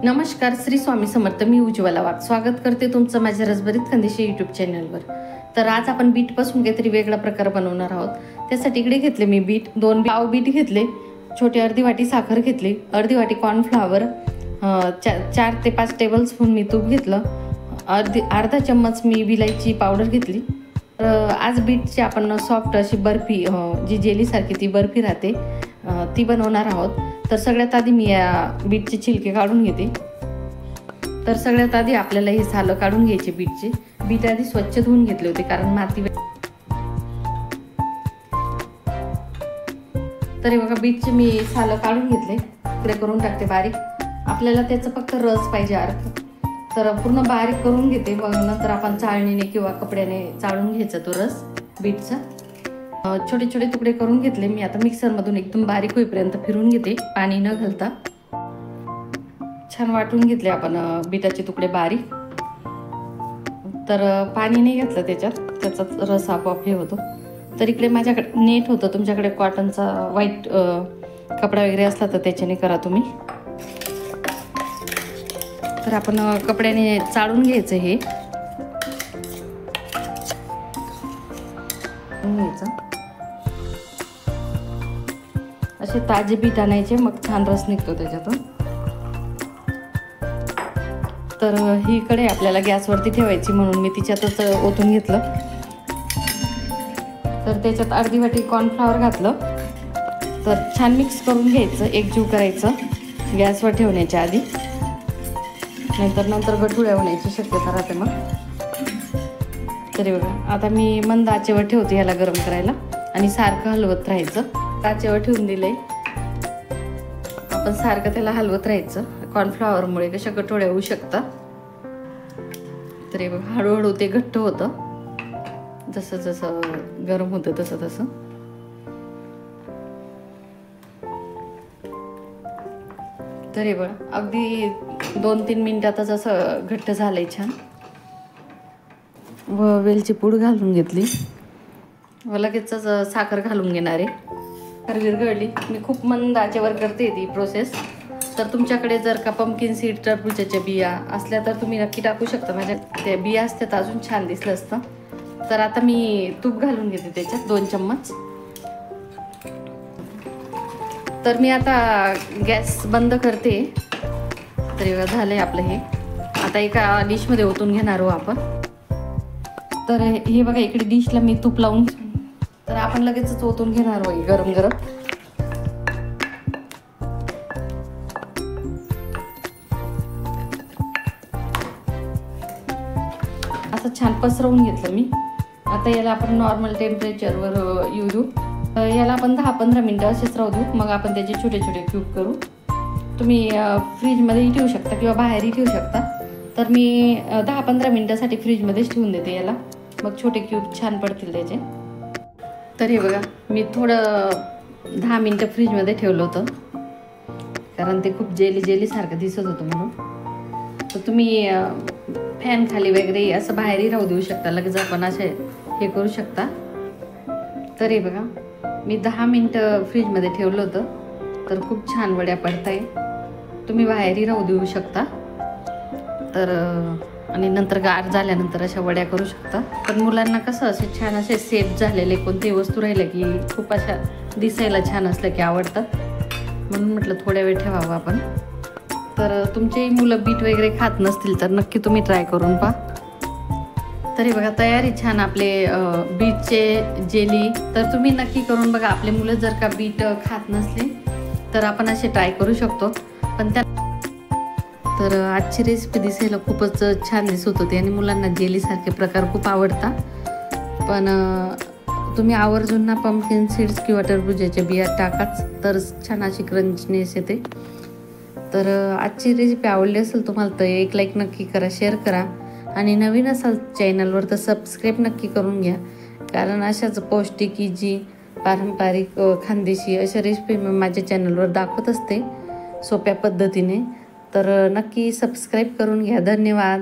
नमस्कार, श्री स्वामी समर्थ. मी उज्ज्वला वाघ स्वागत करते तुमचं माझ्या रसभरीत खानदेशी यूट्यूब चॅनलवर. तर आज आपण बीटपासून काहीतरी वेगळा प्रकार बनवणार आहोत. त्यासाठी इकडे घेतले मी बीट, 2 पाव बीट घेतले, छोटी अर्धी वाटी साखर घेतली, अर्धी वाटी कॉर्नफ्लॉवर, 4 ते 5 टेबलस्पून मी तूप घेतलं, अर्धा चम्मच मी विलायची पावडर घेतली. आज बीटची आपण सॉफ्ट अशी बर्फी, जी जेलीसारखी ती बर्फी राहते, ती बनवणार आहोत. तर सगळ्यात आधी मी या बीटचे छिलके काढून घेते. तर सगळ्यात आधी आपल्याला हे सालं काढून घ्यायचे बीटचे. बीट आधी स्वच्छ धुवून घेतले होते कारण माती. तरी बघा बीटचे मी सालं काढून घेतले, इकडे करून टाकते बारीक. आपल्याला त्याचा फक्त रस पाहिजे अर्थ, तर पूर्ण बारीक करून घेते. मग नंतर आपण चाळणीने किंवा कपड्याने चाळून घ्यायचा तो रस बीटचा. छोटे छोटे तुकडे करून घेतले मी. आता मिक्सरमधून एकदम बारीक होईपर्यंत फिरून घेते, पाणी न घालता. छान वाटून घेतले आपण बीटाचे तुकडे बारीक. तर पाणी नाही घातलं त्याच्यात, त्याचा रस आपोआप हे होतो. तर इकडे माझ्याकडे नेट होतं, तुमच्याकडे कॉटनचा व्हाईट कपडा वगैरे असला तर त्याच्याने करा तुम्ही. तर आपण कपड्याने चाळून घ्यायचं हे असे ताजे बीट आणायचे, मग छान रस निघतो त्याच्यातून. तर ही कढई आपल्याला गॅसवरती ठेवायची म्हणून मी तिच्यातच ओतून घेतलं. तर त्याच्यात अर्धी वाटी कॉर्नफ्लॉवर घातलं. तर छान मिक्स करून घ्यायचं, एकजीव करायचं गॅसवर ठेवण्याच्या आधी, नंतर गठुळ्या होण्याची शक्यता राहते मग. तरी बघा आता मी मंद आचेवर ठेवते याला गरम करायला आणि सारखं हलवत राहायचं. आचेवर ठेवून दिले आपण, सारखं त्याला हलवत राहायचं. कॉर्नफ्लॉवरमुळे कशा गठोड्या होऊ शकतात. तरी बघा हळूहळू ते घट्ट होतं, जसं जसं गरम होतं तसं तसं. तरी बघा अगदी 2-3 मिनिटातच असं घट्ट झालंय छान. व वेलची पूड घालून घेतली व लगेचच साखर घालून घेणार आहे. साखर विरघळली. मी खूप मंद आचेवर करते ती प्रोसेस. तर तुमच्याकडे जर का पंपकिन सीड, टरबूजाच्या बिया असल्या तर तुम्ही नक्की टाकू शकता. माझ्या त्या बिया असतात अजून छान दिसलं असतं. तर आता मी तूप घालून घेते त्याच्यात 2 चम्मच. तर मी आता गॅस बंद करते. तरी झालंय आपलं हे. आता एका डिशमध्ये ओतून घेणार आहोत आपण. तर हे बघा इकडे डिशला मी तूप लावून, तर आपण लगेचच ओतून घेणार आहोत गरम गरम. असं छान पसरवून घेतलं मी. आता याला आपण नॉर्मल टेम्परेचरवर येऊ देऊ. याला आपण 10-15 मिनिटं असेच राहू देऊ. मग आपण त्याचे छोटे छोटे क्यूब करू. तुम्ही फ्रीजमध्येही ठेवू शकता किंवा बाहेरही ठेवू शकता. तर मी 10-15 मिनिटासाठी फ्रीजमध्येच ठेवून देते याला, मग छोटे क्यूब छान पडतील त्याचे. तर हे बघा मी थोडं 10 मिनिटं फ्रीजमध्ये ठेवलं होतं कारण ते खूप जेली सारखं दिसत होतं म्हणून. तर तुम्ही फॅन खाली वगैरे असं बाहेरही राहू देऊ शकता, लगेच आपण असे हे करू शकता. तर हे बघा मी 10 मिनिटं फ्रीजमध्ये ठेवलं होतं. तर खूप छान वड्या पडत आहे. तुम्ही बाहेरही राहू देऊ शकता. तर आणि नंतर गार झाल्यानंतर अशा वड्या करू शकता. पण मुलांना कसं असे छान असे सेट झालेले कोणतेही वस्तू राहिल्या की खूप अशा दिसायला छान असल्या की आवडतात, म्हणून म्हटलं थोड्या वेळ ठेवावं आपण. तर तुमचेही मुलं बीट वगैरे खात नसतील तर नक्की तुम्ही ट्राय करून पहा. तरी बघा तयारी छान आपले बीटचे जेली. तर तुम्ही नक्की करून बघा. आपले मुलं जर का बीट खात नसले तर आपण असे ट्राय करू शकतो. पण त्या तर आजची रेसिपी दिसायला खूपच छान दिसत होती आणि मुलांना जेलीसारखे प्रकार खूप आवडतात. पण तुम्ही आवर्जून ना पंपकिन सीड्स किंवा टरबूजाच्या बिया टाकाच, तर छान अशी क्रंचनेस येते. तर आजची रेसिपी आवडली असेल तुम्हाला तर एक लाईक नक्की करा, शेअर करा आणि नवीन असाल चॅनलवर तर सबस्क्राईब नक्की करून घ्या. कारण अशाच पौष्टिक जी पारंपरिक खानदेशी अशा रेसिपी मी माझ्या चॅनलवर दाखवत असते सोप्या पद्धतीने. तर नक्की सबस्क्राईब करून घ्या. धन्यवाद.